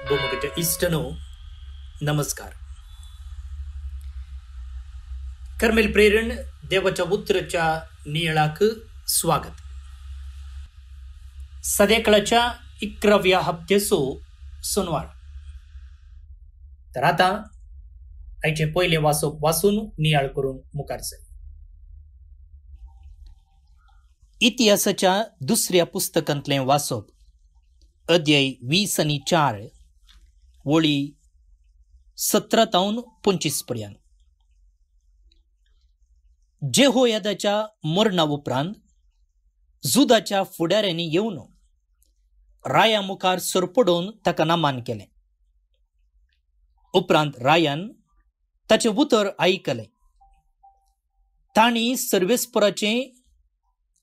भूमुखच्या इष्टनो नमस्कार. कर्मेल प्रेरण देवाच्या पुत्राच्या निळाक स्वागत. सदैकळाच्या 11व्या हप्त्याचो सोनवार. तर आता आयचे पहिले वाचप वाचून नियाळ करून मुखारचे. इतिहासाच्या दुसऱ्या पुस्तकांतले वाचप अध्याय 20 आणि 4 वळी 17 ते 25 पर्यंत. जेहोयादाच्या मरणा उपरांत जुदाच्या फुडाऱ्यांनी येवन राया मुखार सरपडून ताका नामान केले. उपरांत रायान ताचे उतर आयकले. तांणी सर्वेस्पराचे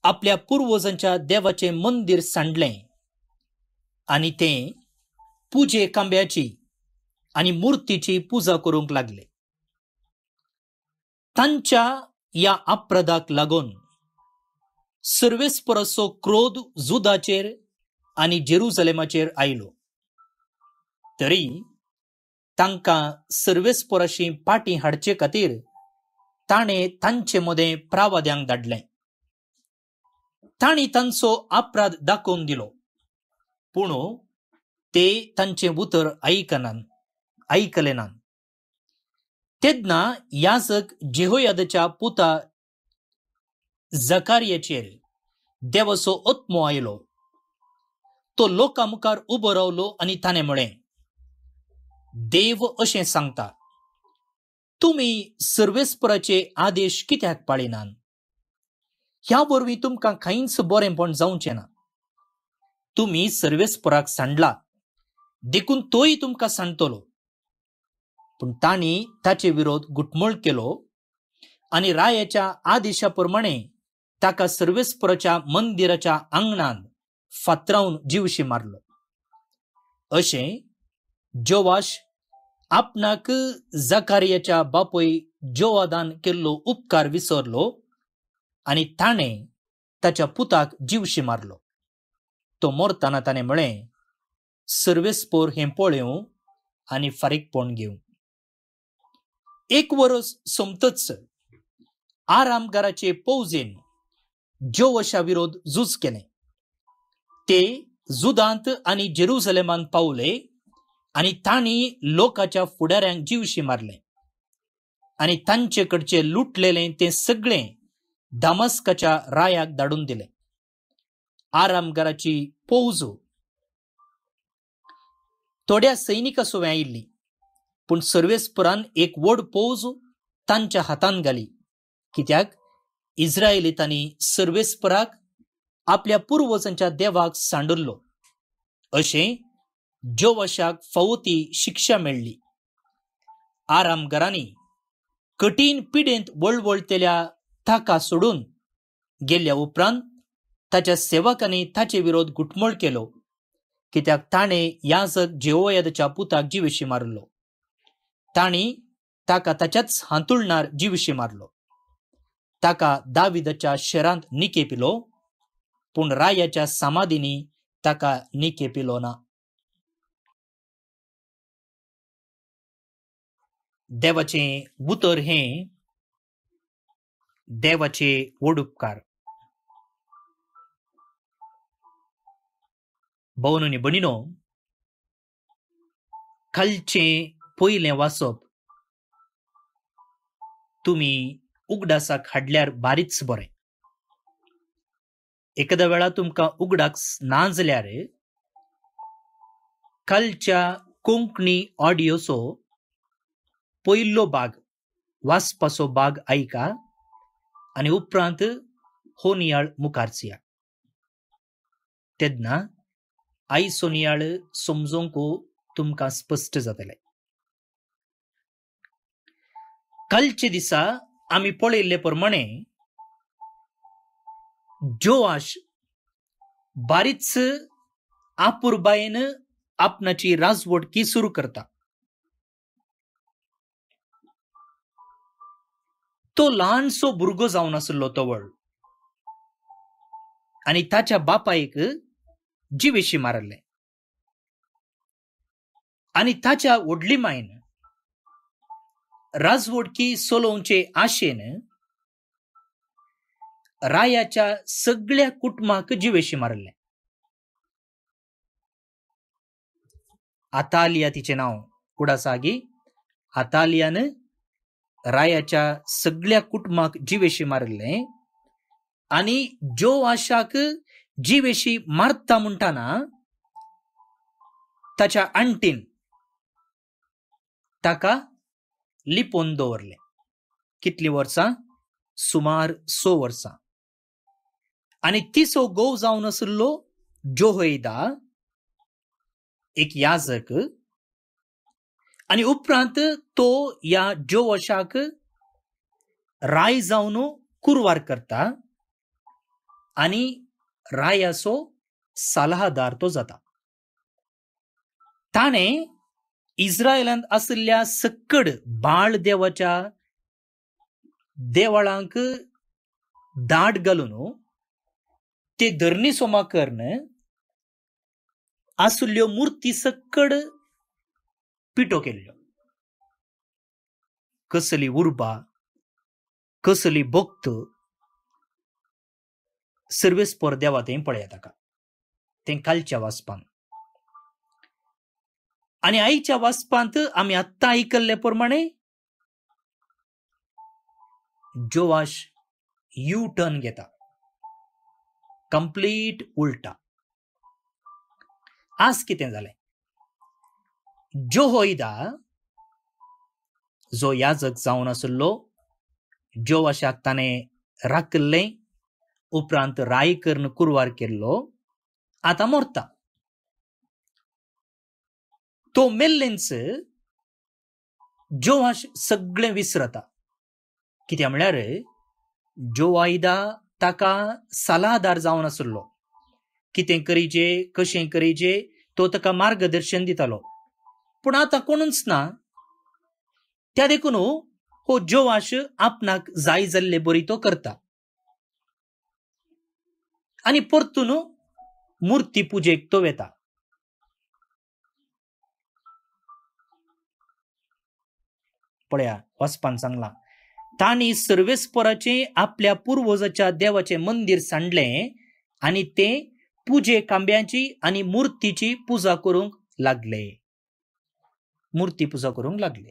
आपल्या पुर्वजांच्या देवाचे मंदिर सांडले आणि ते पूजे कांब्याची आणि मूर्तीची पूजा करूंक लागले. तांच्या या अपराधाक लागून सर्वेस्पराचो क्रोध जुदाचेर आणि जेरुसलेमाचेर आयलो. तरी तांकां सर्वेस्पराशी पाटी हाडचे खातीर ताणे तांचे मदें प्रावाद्यांक धाडले. तांणी तांचो अपराध दाखोवन दिलो, पूण ते तांचे उतर आयकले नात. तेन्ना याजक जेहोयादाच्या पुता जकार्याचेर देवाचो आत्मो आयलो. तो लोकां मुखार उबो रावलो आनी ताणें म्हळें, देव अशें सांगता, तुमी सर्वेस्पराचे आदेश कित्याक पाळिनात? ह्या वरवीं तुमकां कांयच बरेंपण जावचें ना. तुमी सर्वेस्पराक सांडला, देखून तोय तुमकां सांडतलो. पूण तांणी ताचे विरोध घुटमळ केलो आनी रायाच्या आदेशा प्रमाणे ताका सर्वेस्पराच्या मंदिराच्या आंगणांत फातरावन जीवशी मारलो. अशें जोवाश आपणाक जकार्याच्या बापूय जोवादान केल्लो उपकार विसरलो आनी ताणें ताच्या पुताक जीवशी मारलो. तो मरतना ताणें म्हळें, सर्वेस्पर हें पळयों आनी फारीकपण घेवं. 1 वर्स सोमतच आरामगाराचे फौजेन जोवाशा विरोध झूज केलें. ते जुदांत आनी जेरुसलेमांत पावले आनी तांणी लोकांच्या फुडाऱ्यांक जीवशी मारले आनी तांचे कडचे लुटलेलें तें सगळें दामस्काच्या रायाक धाडून दिलें. आरामगाराची फौज थोड्या सैनिकां सोबत आयिल्ली, पूण सर्वेस्परान एक व्हड फौज तांच्या हातांत घाली, कित्याक इस्रायेलीतांनी सर्वेस्पराक आपल्या पुर्वजांच्या देवाक सांडुल्लो. अशें जोवाशाक फावती शिक्षा मेळ्ळी. आरामगारांनी कठीण पिडेंत वळवळतेल्या ताका सोडून गेल्या उपरांत ताच्या सेवकांनी ताचे विरोध घुटमळ केलो, कित्याक ताणें याजक जेहोयादाच्या पुताक जीवशी मारलो. तांणी ताका ताच्याच हांतुळणार जीवशी मारलो. ताका दाविदाच्या शेरांत निकेपिलो, पूण रायाच्या समाधींनी ताका निकेपिलो ना. देवाचें उतर हें देवाचे व्हड उपकार. भोवन आनी भणिनो, कालचें पयलें वाचप तुमी उगडासाक हाडल्यार बारीच बरें. एखाद्या वेळा तुमकां उगडाक ना जाल्यार कालच्या कोंकणी ऑडियोचो पयलो भाग वाचपाचो भाग आयका आनी उपरांत हो नियाळ मुखारचया. तेन्ना आयचो नियाळ समजूंक तुमकां स्पश्ट जातलें. कालचे दिसा आमी पळयल्ले प्रमाणे जोवाश बारीच आपुरबायेन आपणाची राजवटकी सुरू करता. तो ल्हानसो भुरगो जावन आसलो तवळ. आणि ताच्या बापायक जिवेशी मारले. आणि ताच्या वडली मायन राजवडकी सोलोवचे आशेन रायाच्या सगळ्या कुटुंबाक जिवेशी मारले. अतालिया तिचे नाव कुडासागी. अतालियान रायाच्या सगळ्या कुटुंबाक जिवेशी मारले. आणि जोआशाक जिवेशी मारता म्हणताना ताच्या आणटीन ताका लिपोन दवरले. कितली वर्सां? सुमार 6 वर्सां. आणि तिसो गोव जावन आसलो जोहोयदा, एक याजक. आणि उपरांत तो या जोआशाक राय जावन कुरवार करता आणि रायाचो सल्लागार तो जाता. ताणे इस्रायलांत आसल्या सकड बाळ देवाच्या देवळांक दाट घालून ते धरणी सोमा कर्ण आसल्यो मुर्ती सकड पिटो केल्ल्यो. कसली उर्बा, कसली भक्त सर्वेस्पर देवा तें पळया ताका. तें कालच्या वाचपान. आणि आईच्या वाचपांत आमी आत्ता आयकल्ले प्रमाणे जोआश यू टर्न घेता. कंप्लीट उलटा. आज कितें जालें? जोहोयदा जो याजक जावन आसलो, जोआशाक ताणें राखलें, उपरांत राय कर्ण कुरवार केल्लो, आतां मरता. तो मेल्लेंच जोआश सगळें विसरता. कित्याक म्हळ्यार जोआयदा ताका सल्लागार जावन आसलो. कितें करीचे, कशें करीचे तो ताका मार्गदर्शन दितालो. पूण आतां कोणूच ना. त्या देखून हो जोआश आपणाक जाय जाल्ले बरी तो करता. आणि परतून मुर्ती पुजेक तो वेता. पळया वचपान सांगला. तांणी सर्वेस्पराचे आपल्या पुर्वजाच्या देवाचे मंदिर सांडले आणि ते पुजे कांब्याची आणि मूर्तीची पुजा करूंक लागले. मूर्ती पुजा करूंक लागले.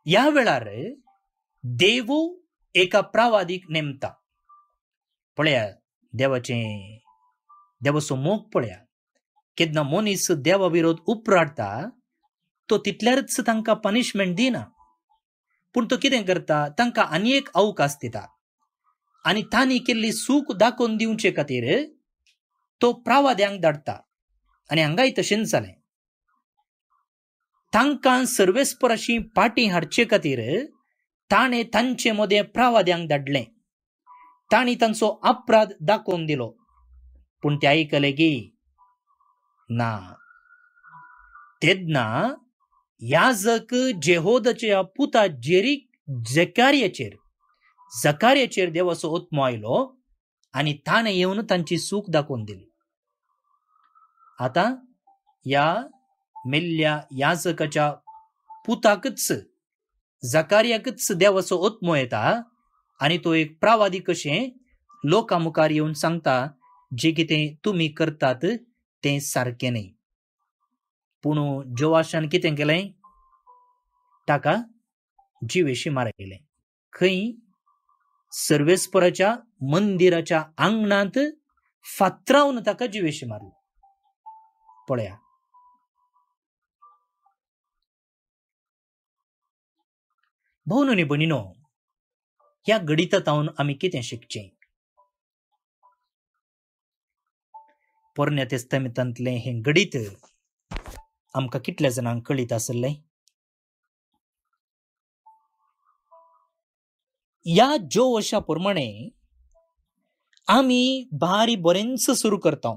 या वेळार देव एका प्रवादीक नेमता. पळया देवाचो मोग पळया. केन्ना मनीस देवा विरोध उपराडता तो तितल्यारच तांकां पनिशमेंट दिना. पूण तो कितें करता? तांकां आनी एक अवकाश दिता. आणि तांणी केल्ली सूख दाखोवन दिवचे खातीर तो प्रवाद्यांक धाडटा. आणि हांगाय तशेंच जालें. तांकां सर्वेस्पराची पाटी हाडचे खातीर ताणें तांचे मदें प्रवाद्यांक धाडलें. तांणी तांचो अपराध दाखोवन दिलो. पूण ते आयकले की ना. तेन्ना याजक जेहोदाच्या पुता जकार्याचेर देवाचो ओत्मो आयलो आणि ताणें येवन तांची सूख दाखोवन दिली. आतां या मेल्ल्या याजकाच्या पुताकच जकार्याकच देवाचो ओत्मो येता आणि तो एक प्रवादी कशें लोकां मुखार येवन सांगता जे कितें तुमी करतात तें सारकें न्ही. पूण जोआशान कितें केलें? ताका जिवेशी मारयलें. खंय? सर्वेस्पराच्या मंदिराच्या आंगणांत फातरावन ताका जिवेशी मारलो. पळया. भोवनो न्ही भणिनो, ह्या गणितांतावन आमी कितें शिकचें? पोरण्या तेस्तामेंतांतलें हें गणित आमकां कितल्या जाणांक कळीत आसलें? या जोआशा प्रमाणे आमी बारी बरेंच सुरू करता.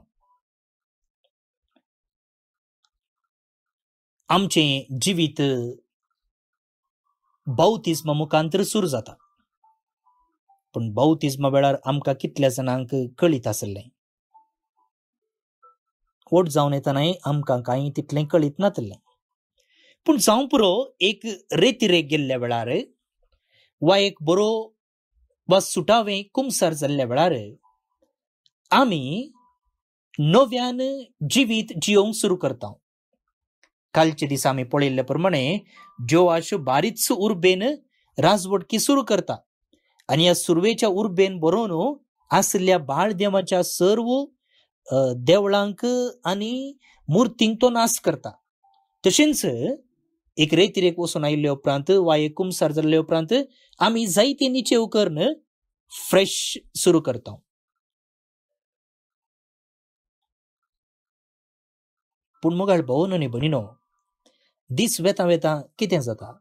आमचें जिवीत बौतिस्मा मुखांतर सुरू जाता. पूण बावतिजमा वेळार आमकां कितल्या जाणांक कळीत आसलें, ओट जावन येतानाय आमकां कांय तितलें कळीत नासलें. पूण जावं पुरो एक रेतीरेक गेल्ल्या वेळार वा एक बरो वा सुटावें कुमसार जाल्ल्या वेळार आमी नव्यान जिवीत जियोंक सुरू करता. कालचे दीस आमी पळयल्ले प्रमाणे जोआश बारीच उर्बेन राजवटकी सुरू करता आनी ह्या सुरवेच्या उर्बेन बरोवन आसल्या बाळ देवाच्या सर्व देवळांक आनी मुर्तींक तो नाश करता. तशेंच एक रेतीरेक वचून आयिल्ल्या उपरांत वा एक कुमसार जाल्ल्या उपरांत आमी जायते निचे उपकरण फ्रेश सुरू करता. पूण मोगाळ भोवन आनी भयणीनो, दीस वेता वेता कितें जाता?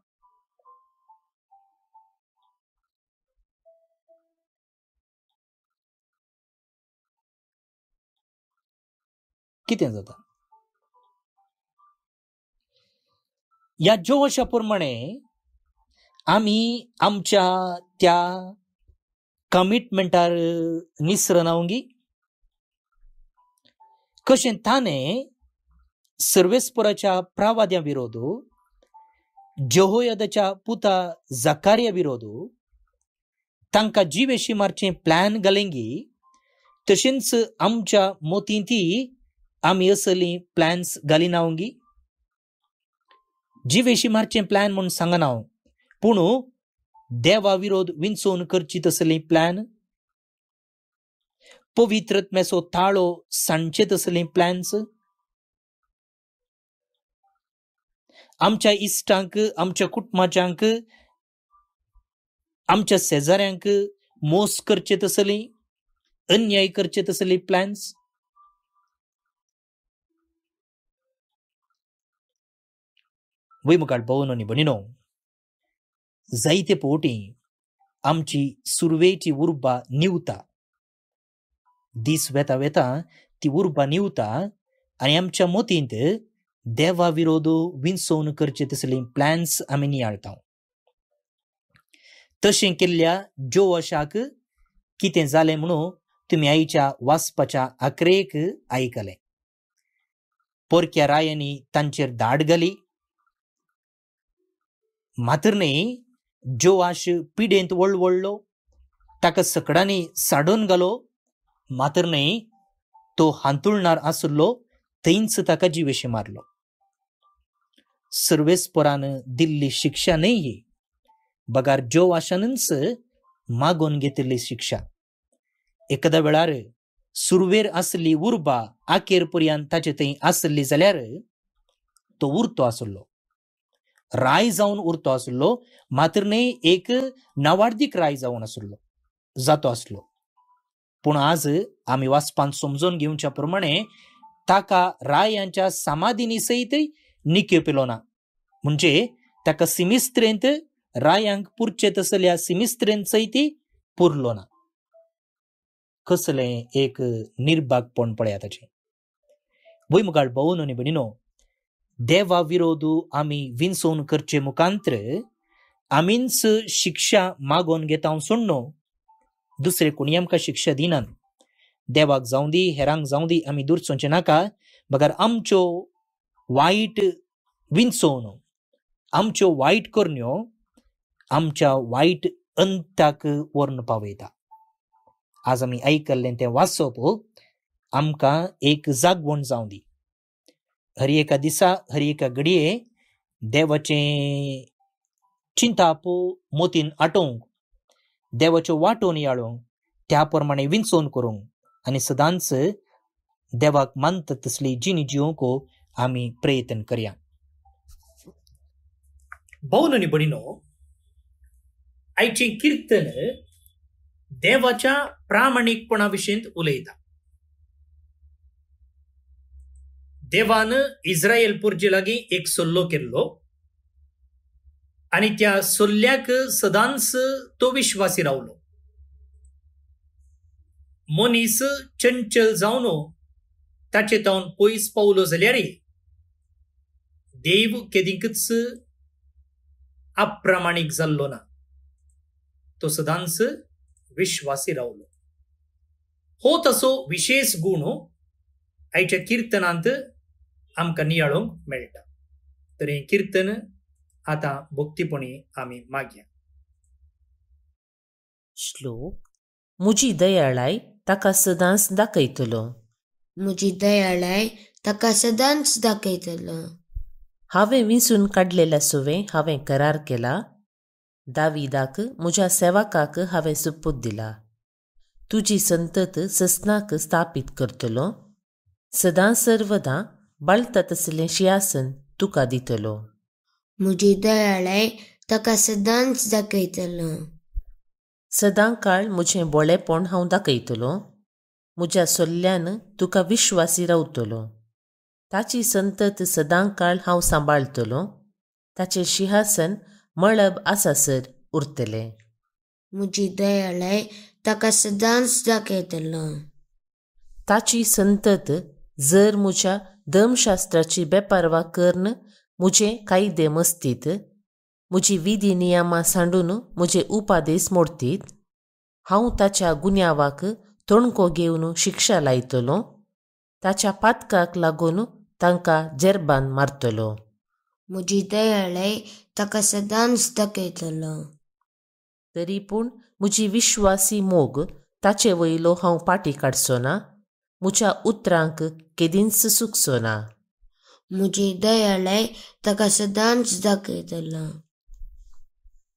कितें जाता? ह्या जोआशा प्रमाणे आमी आमच्या त्या कमिटमेंटार निसरना वंगी कशें ताणें सर्वेस्पराच्या प्रावाद्या विरोध, जेहोयादाच्या पुता जकार्या विरोध तांकां जीवेशी मारचें प्लॅन घालेंगी, तशेंच आमच्या मोतींती आमी असलीं प्लॅन्स घालिना वंगी. जीवेशी मारचें प्लॅन म्हूण सांगना हांव, पूण देवा विरोध विंचोवन करची तसलीं प्लॅन, पवित्रत्म्याचो ताळो सांडचे तसलीं प्लॅन्स, आमच्या इश्टांक, आमच्या कुटुंबाच्यांक, आमच्या शेजाऱ्यांक मोस करचे तसलीं, अन्याय करचे तसलीं प्लॅन्स. वैमुखार भोवन आनी भयणीनो, जायते फावटी आमची सुरवेची उर्बा निवता. दीस वेता वेता ती उर्बा निवता आनी आमच्या मोतींत देवा विरोध विंचोवन करचे तसलीं प्लॅन्स आमी नियाळटा. तशें केल्ल्या जोआशाक कितें जालें म्हणून तुमी आयच्या वाचपाच्या आखरेक आयकलें. पोरक्या रायांनी तांचेर धाड घाली, मात्र न्ही जोआश पिडेंत वळवळ्ळो, ताका सकडांनी साडून घालो, मात्र न्ही तो हांतुळणार आसलो थंयच ताका जिवेशी मारलो. सर्वेस्परान दिल्ली शिक्षा न्ही ही, बगार जोआशानच मागोवन घेतिल्ली शिक्षा. एखाद्या वेळार सुरवेर आसली उर्बा आखेर पर्यंत ताचे थंय आसली जाल्यार तो उरतो आसलो, राय जावन उरतो आसलो, मात्र न्ही एक नावार्दीक राय जावन आसलो, जातो आसलो. पूण आज आमी वाचपान समजून घेवच्या प्रमाणे ताका रायांच्या समाधीनी सयत निक्यो पेलो ना. म्हणजे ताका सिमिस्त्रेंत रायांक पुरचे तसल्या सिमिस्त्रेंत सयत पुरलो ना. कसलें एक निर्भागपण पळया ताचें. वैमुखार भोवन आनी भयणीनो, देवा विरोध आमी विंचोवन करचे मुखांतर आमीच शिक्षा मागोवन घेता सोडनो, दुसरे कोणी आमकां शिक्षा दिनात. देवाक जावं दी, हेरांक जावं दी, आमी दूर सोंचे नाका. बगार आमच्यो वायट विंचोवन, आमच्यो वायट करण्यो आमच्या वायट अंताक व्हरून पावयता. आज आमी आयकल्लें तें वाचप आमकां एक जागवण जावं दी. हर एका दिसा, हर एका घडये देवाचें चिंताप मोतीन आटोवंक, देवाच्यो वाटो नियाळोवंक, त्या प्रमाणे विंचोवन करूंक आनी सदांच देवाक मानता तसली जिणी जिवंक आमी प्रयत्न करया. भोवन आनी भयणीनो, आयचें किर्तन देवाच्या प्रामाणीकपणा विशीं उलयता. देवान इस्रायल पुरजे लागीं एक सल्लो केल्लो आनी त्या सल्ल्याक सदांच तो विश्वासी रावलो. मनीस चंचल जावन ताचे तावन पयस पावलो जाल्यार देव केदींकच अप्रामाणीक जाल्लो ना. तो सदांच विश्वासी रावलो. हो तसो विशेष गुण आयच्या कीर्तनांत आमकां नियाळोंक मेळटा. तर हें कीर्तन आतां भक्तीपणी आमी मागया. श्लोक. मुजी दयाळाय ताका सदांच दाखयतलो. मुजी दयाळाय ताका सदांच दाखयतलो. हांवें विंचून काडलेल्या सुवें हांवें करार केला. दाविदाक म्हज्या सेवकाक हांवें सुपूत दिला. तुजी संतत ससनाक स्थापीत करतलो. सदां सर्वदां बाळता तसलें शिंयासन तुका दितलो. मुजी दयाळाय ताका सदांच दाखयतलो. सदां काळ म्हजें बोळेपण हांव दाखयतलो. म्हज्या सल्ल्यान तुका विश्वासी रावतलो. ताची संतत सदां काळ हांव सांबाळतलो. ताचें सिंहासन मळब आसासर उरतलें. मुजी दयाळाय ताका सदांच दाखयतलो. ताची संतत जर म्हज्या धर्मशास्त्राची बेपारवा करन म्हजे कायदे मस्तीत, म्हजी विधी नियमां सांडून म्हजे उपादेश मोडटीत, हांव ताच्या गुन्यांवाक तोणको घेवन शिक्षा लायतलो. ताच्या पातकाक लागून तांकां जेरबान मारतलो. मुजी दयाळाय ताका सदांच दाखयतलो. तरी पूण म्हजी विश्वासी मोग ताचे वयलो हांव पाटी काडचो ना. म्हज्या उतरांक केदींच चुकचो ना. मुजी दयाळाय ताका सदांच दाखयतलो.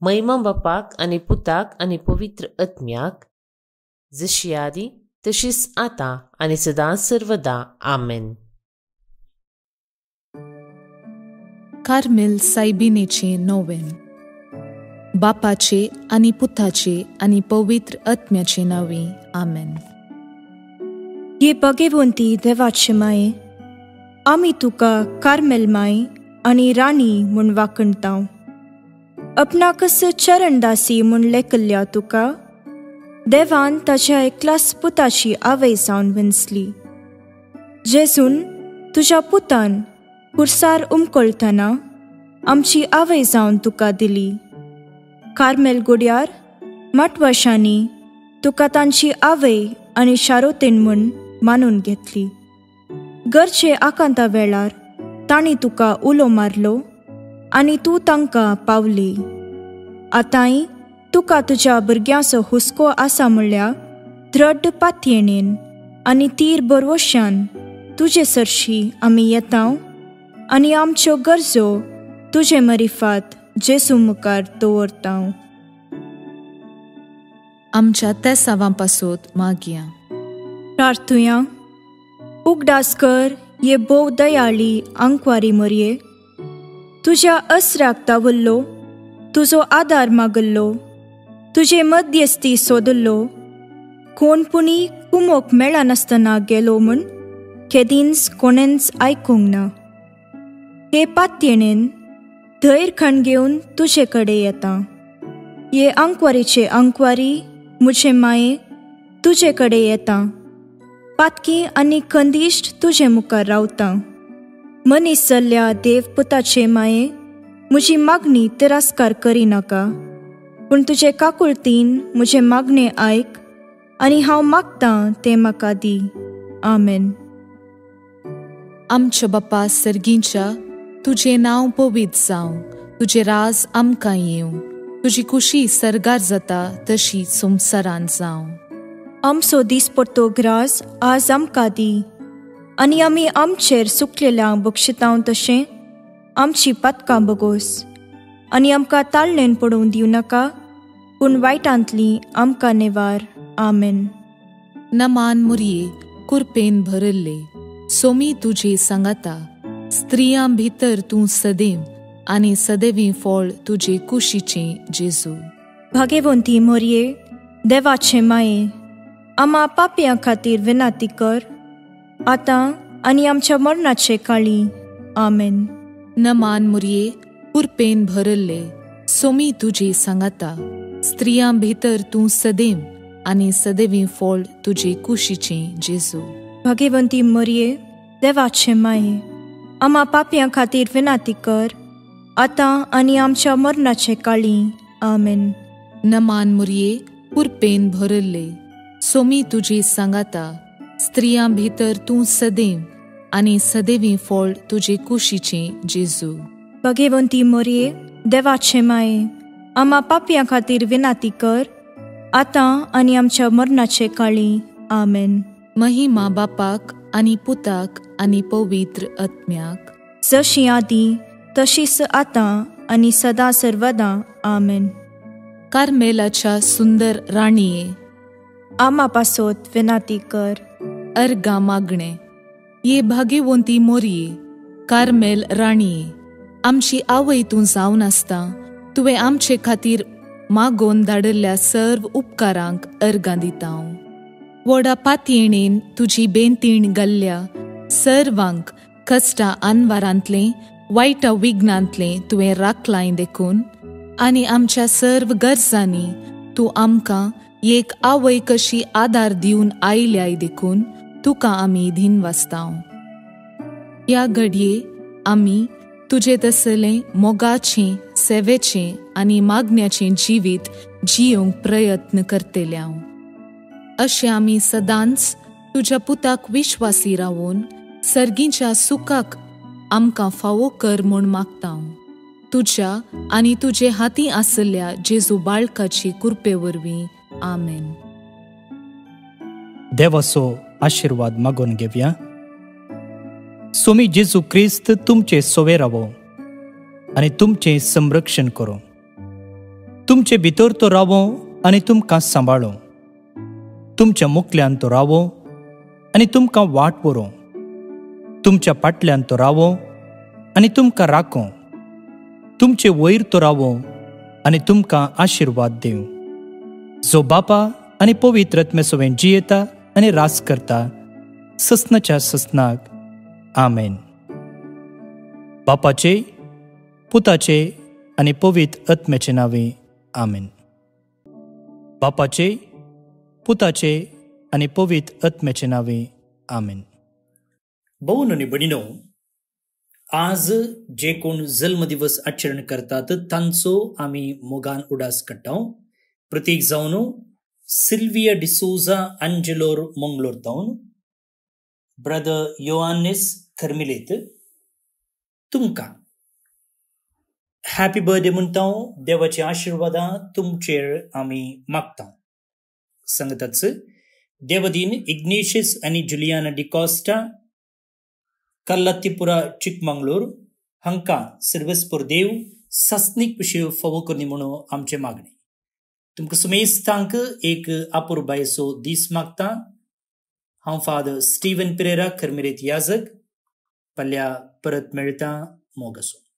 महिमा बापाक आनी पुताक आनी पवित्र आत्म्याक, जशी आदी तशीच आतां आनी सदां सर्वदा. आमेन. कार्मेल सायबिनेचे नोवेन. बापाचे आनी पुताचे आनी पवित्र आत्म्याचे नांवे. आमेन. ये भगवंती देवाचे माये, आमी तुका कार्मेल माय आनी राणी म्हूण वाखणटाव. आपणाकच चरणदासी म्हूण लेखल्या तुका देवान ताच्या एकल्याच पुताची आवय जावन विंचली. जेजून तुज्या पुतान खुर्सार उमकळतना आमची आवय जावन तुका दिली. कार्मेल गुड्यार माटवाशांनी तुका तांची आवय आनी शारोतेन म्हूण मानून घेतली. गरजे आकांता वेळार तांणी तुका उलो मारलो आनी तूं तांकां पावली. आतांय तुका तुज्या भुरग्यांचो हुस्को आसा म्हणल्यार दृढ पातयेणेन आनी तीर बरवश्यान तुजे सरशी आमी येतांव आनी आमच्यो गरजो तुजे मरिफात जेजू मुखार दवरतांव. आमच्या त्या सावांपासून मागया. प्रार्थुया. उगडास कर ये बोव दयाळी आंकवारी मरये. तुज्या अस्राक तावल्लो, तुजो आदार मागल्लो, तुजे मध्यस्थी सोदल्लो, कोणपुणी कुमोक मेळनासतना गेलो म्हूण केदींच कोणेंच आयकूंक ना. हे पातयेणेन धैर्य खण घेवन तुजे कडेन येता. ये आंकवारीचे आंकवारी म्हजे माये तुजे कडेन येता. पातकी आनी खंदिश्ट तुजे मुखार रावता. मनीस जाल्ल्या देव पुताचे माये म्हजी मागणी तिरस्कार करिनाका, पूण तुजे काकुळतीन म्हजे मागणे आयक आनी हांव मागतां तें म्हाका दी. आमेन. आमच्या बापा सर्गींच्या तुझे नांव पवित्र जावं. तुजे राज आमकां येवं. तुजी खुशी सरगार जाता तशी संवसारांत जावं. आमचो दिसपट्टो ग्रास आज आमकां दी आनी आमी आमचेर सुकलेल्यांक बक्षितांव तशें आमची पातकां बगोस. आनी आमकां ताळणेन पडोवन दिवं नाका, पूण वायटांतली आमकां नेवार. आमेन. नमान मुरये कुरपेन भरल्ले, सोमी तुजे सांगाता. स्त्रियां भितर तूं सदैव आनी सदैवी फळ तुजे कुशीचें जेजू. भाग्यवंती मोरये देवाचे माये, आमा पापयां खातीर विनाती कर, आतां आनी आमच्या मरणाचे काळी. आमेन. नमान मुरये कुरपेन भरल्ले, सोमी तुजे सांगाता. स्त्रियां भितर तूं सदैव आनी सदैवी फळ तुजे कुशीचें जेजू. भाग्यवंती मोरये देवाचे माये, आमा पापयां खातीर विनाती कर, आतां आनी आमच्या मरणाचे काळी. आमेन. नमान मुरये कुरपेन भरल्ले, सोमी तुजी सांगाता, स्त्रियां भितर तूं सदैव आनी सदैवी फळ तुजे कुशीचें जेजू. भगवंती मोरये, देवाचे माये, आम्हा पापयां खातीर विनाती कर, आतां आनी आमच्या मरणाचे काळी. आमेन. महिमा बापाक आनी पुताक आनी पवित्र आत्म्याक, जशी आदी तशीच आतां आनी सदां सर्वदा. आमेन. कार्मेलाच्या सुंदर राणीये, आम्हा पासोत विनाती कर. अर्गा मागणे. ये भाग्यवंती मोरये, कार्मेल राणीये, आमची आवय तूं जावन आसता, तुवें आमचे खातीर मागोवन धाडल्ल्या सर्व उपकारांक अर्गां दिता हांव. व्हडा पातयेणेन तुजी बेंतीण घाल्ल्या सर्वांक कश्टां आनवारांतलें वायटा विघ्नांतलें तुवें राखलाय देखून, आनी आमच्या सर्व गरजांनी तूं आमकां एक आवय कशी आदार दिवन आयल्याय देखून तुका आमी दिनवासतांव. ह्या घडये आमी तुजे तसलें मोगाचें, सेवेचें आनी मागण्याचें जिवीत जियोंक प्रयत्न करतल्यांव. अशें आमी सदांच तुज्या पुताक विश्वासी रावून सर्गीच्या सुखाक आमकां फावो कर म्हूण मागतांव. तुज्या आनी तुजे हाती आसल्या जेजू बाळकाची कृपे वरवीं. आमेन. देवाचो आशिर्वाद मागून घेवया. सोमी जेजू क्रिस्त तुमचे सोवे रावो आनी तुमचें संरक्षण करो. तुमचे भितर तो रावो आनी तुमकां सांबाळो. तुमच्या मुखल्यान तो रावो आनी तुमकां वाट व्हरो. तुमच्या फाटल्यान तो रावो आनी तुमकां राखो. तुमचे वयर तो रावो आनी तुमकां आशिर्वाद दिवं. जो बापा आनी पवित्र आत्मे सोबें जियेता आनी रास करता ससनाच्या ससनाक. आमेन. बापाचे, पुताचे आनी पवित्र आत्म्याचे नांवे. आमेन. बापाचे, पुताचे आनी पवित्र आत्म्याचे नांवे. आमेन. भवून आनी भयणीनो, आज जे कोण जल्मदिवस आचरण करतात तांचो आमी मोगान उडास काडटा. प्रतीक जावन सिल्विया डिसोजा आंजेलोर मंगलोर तावन, ब्रदर योहान्नेस खर्मिलेत, तुमकां हॅपी बर्थडे म्हणटा. देवाचे आशिर्वादा तुमचेर आमी मागता. सांगताच देवदीन इग्नेशियस आनी जुलियाना डिकॉस्टा, कल्लातीपुरा चिकमंगळूर हांकां सर्वेस्पर देव सस्नीक विशय फावो करनी म्हणून आमचे मागणे. तुमकां सुमेस्तांक एक आपुरबायेचो दीस मागता. हांव फादर स्टीवन पेरेरा खर्मिरेत याजक. फाल्यां परत मेळटा. मोग आसूं.